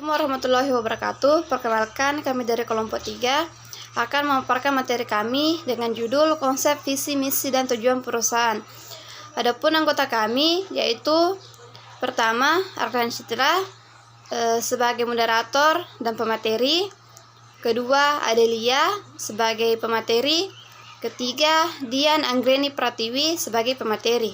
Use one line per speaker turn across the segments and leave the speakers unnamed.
warahmatullahi wabarakatuh. Perkenalkan, kami dari kelompok 3 akan memaparkan materi kami dengan judul konsep, visi, misi, dan tujuan perusahaan. Adapun anggota kami yaitu pertama Arkan Citra sebagai moderator dan pemateri, kedua Adelia sebagai pemateri, ketiga Dian Anggreni Pratiwi sebagai pemateri.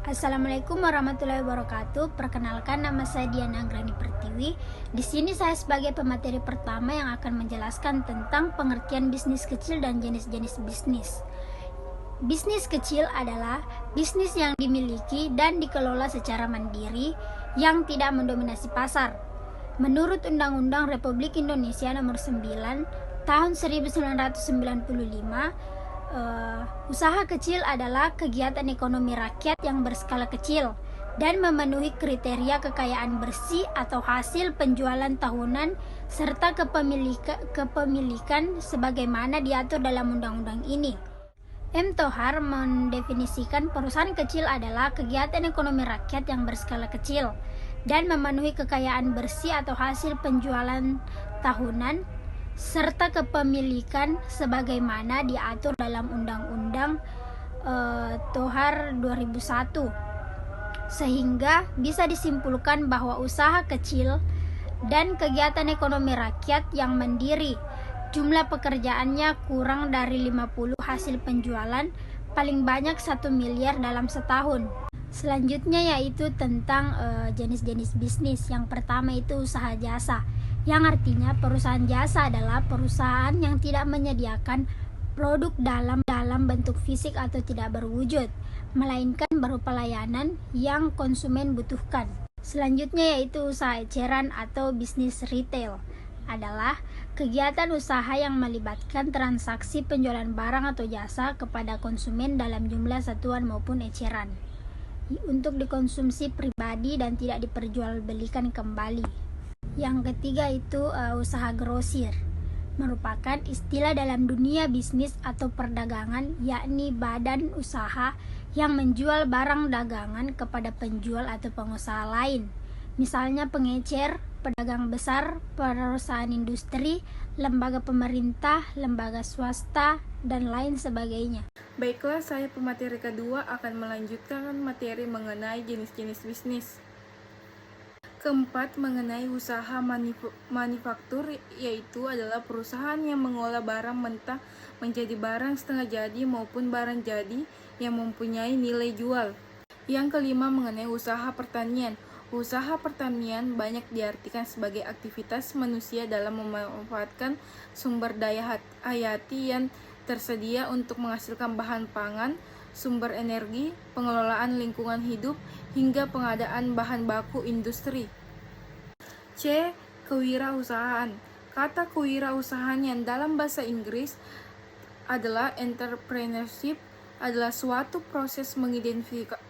Assalamualaikum warahmatullahi wabarakatuh. Perkenalkan, nama saya Diana Anggreni Pertiwi. Di sini saya sebagai pemateri pertama yang akan menjelaskan tentang pengertian bisnis kecil dan jenis-jenis bisnis. Bisnis kecil adalah bisnis yang dimiliki dan dikelola secara mandiri yang tidak mendominasi pasar. Menurut Undang-Undang Republik Indonesia Nomor 9 Tahun 1995, usaha kecil adalah kegiatan ekonomi rakyat yang berskala kecil dan memenuhi kriteria kekayaan bersih atau hasil penjualan tahunan serta kepemilikan sebagaimana diatur dalam undang-undang ini. M. Tohar mendefinisikan perusahaan kecil adalah kegiatan ekonomi rakyat yang berskala kecil dan memenuhi kekayaan bersih atau hasil penjualan tahunan serta kepemilikan sebagaimana diatur dalam Undang-Undang Tohar 2001, sehingga bisa disimpulkan bahwa usaha kecil dan kegiatan ekonomi rakyat yang mandiri jumlah pekerjaannya kurang dari 50 hasil penjualan paling banyak 1 miliar dalam setahun. Selanjutnya yaitu tentang jenis-jenis bisnis. Yang pertama itu usaha jasa, yang artinya perusahaan jasa adalah perusahaan yang tidak menyediakan produk dalam bentuk fisik atau tidak berwujud, melainkan berupa layanan yang konsumen butuhkan. Selanjutnya yaitu usaha eceran atau bisnis retail, adalah kegiatan usaha yang melibatkan transaksi penjualan barang atau jasa kepada konsumen dalam jumlah satuan maupun eceran untuk dikonsumsi pribadi dan tidak diperjualbelikan kembali. Yang ketiga itu usaha grosir, merupakan istilah dalam dunia bisnis atau perdagangan, yakni badan usaha yang menjual barang dagangan kepada penjual atau pengusaha lain, misalnya pengecer, pedagang besar, perusahaan industri, lembaga pemerintah, lembaga swasta, dan lain sebagainya.
Baiklah, saya pemateri kedua akan melanjutkan materi mengenai jenis-jenis bisnis. Keempat, mengenai usaha manufaktur, yaitu adalah perusahaan yang mengolah barang mentah menjadi barang setengah jadi maupun barang jadi yang mempunyai nilai jual. Yang kelima, mengenai usaha pertanian. Usaha pertanian banyak diartikan sebagai aktivitas manusia dalam memanfaatkan sumber daya hayati yang tersedia untuk menghasilkan bahan pangan, sumber energi, pengelolaan lingkungan hidup, hingga pengadaan bahan baku industri. C. Kewirausahaan. Kata kewirausahaan yang dalam bahasa Inggris adalah entrepreneurship, adalah suatu proses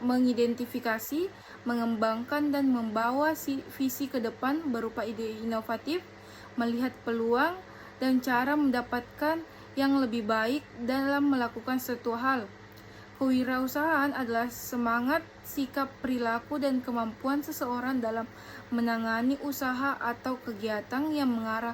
mengidentifikasi, mengembangkan dan membawa visi ke depan berupa ide inovatif, melihat peluang dan cara mendapatkan yang lebih baik dalam melakukan suatu hal. Kewirausahaan adalah semangat, sikap, perilaku, dan kemampuan seseorang dalam menangani usaha atau kegiatan yang mengarah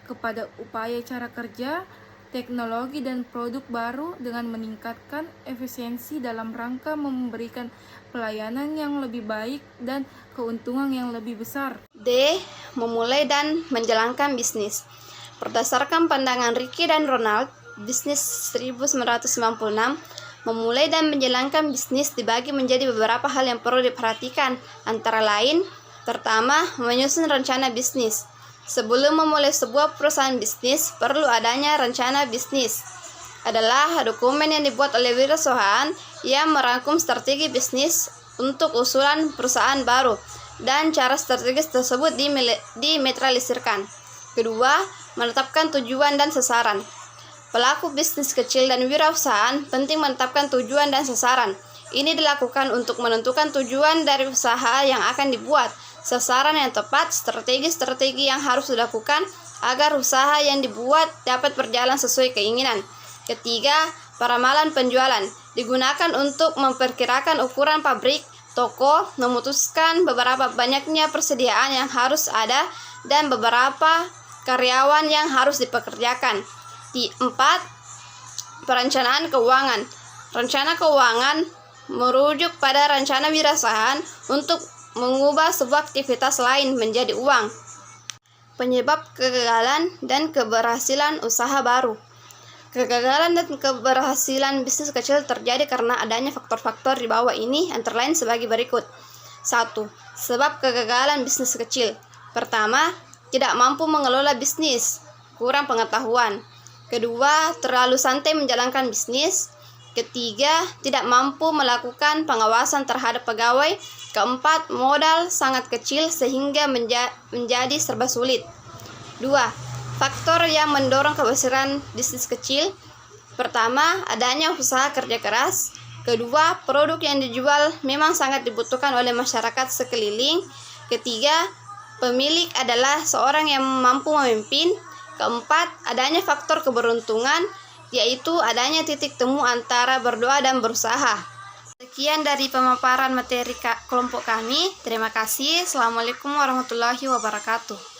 kepada upaya cara kerja, teknologi, dan produk baru dengan meningkatkan efisiensi dalam rangka memberikan pelayanan yang lebih baik dan keuntungan yang lebih besar.
D. Memulai dan menjalankan bisnis. Berdasarkan pandangan Ricky dan Ronald, bisnis 1996, memulai dan menjalankan bisnis dibagi menjadi beberapa hal yang perlu diperhatikan, antara lain, pertama, menyusun rencana bisnis. Sebelum memulai sebuah perusahaan bisnis, perlu adanya rencana bisnis. Adalah dokumen yang dibuat oleh wirausahaan yang merangkum strategi bisnis untuk usulan perusahaan baru dan cara strategis tersebut dimetralisirkan. Kedua, menetapkan tujuan dan sasaran. Pelaku bisnis kecil dan wirausahaan penting menetapkan tujuan dan sasaran. Ini dilakukan untuk menentukan tujuan dari usaha yang akan dibuat, sasaran yang tepat, strategi-strategi yang harus dilakukan agar usaha yang dibuat dapat berjalan sesuai keinginan. Ketiga, peramalan penjualan digunakan untuk memperkirakan ukuran pabrik, toko memutuskan beberapa banyaknya persediaan yang harus ada dan beberapa karyawan yang harus dipekerjakan. 4. Perencanaan keuangan. Rencana keuangan merujuk pada rencana wirausahaan untuk mengubah sebuah aktivitas lain menjadi uang. Penyebab kegagalan dan keberhasilan usaha baru. Kegagalan dan keberhasilan bisnis kecil terjadi karena adanya faktor-faktor di bawah ini antara lain sebagai berikut. 1. Sebab kegagalan bisnis kecil. Pertama, tidak mampu mengelola bisnis, kurang pengetahuan. Kedua, terlalu santai menjalankan bisnis. Ketiga, tidak mampu melakukan pengawasan terhadap pegawai. Keempat, modal sangat kecil sehingga menjadi serba sulit. 2. Faktor yang mendorong keberhasilan bisnis kecil. Pertama, adanya usaha kerja keras. Kedua, produk yang dijual memang sangat dibutuhkan oleh masyarakat sekeliling. Ketiga, pemilik adalah seorang yang mampu memimpin. Keempat, adanya faktor keberuntungan, yaitu adanya titik temu antara berdoa dan berusaha. Sekian dari pemaparan materi kelompok kami. Terima kasih. Assalamualaikum warahmatullahi wabarakatuh.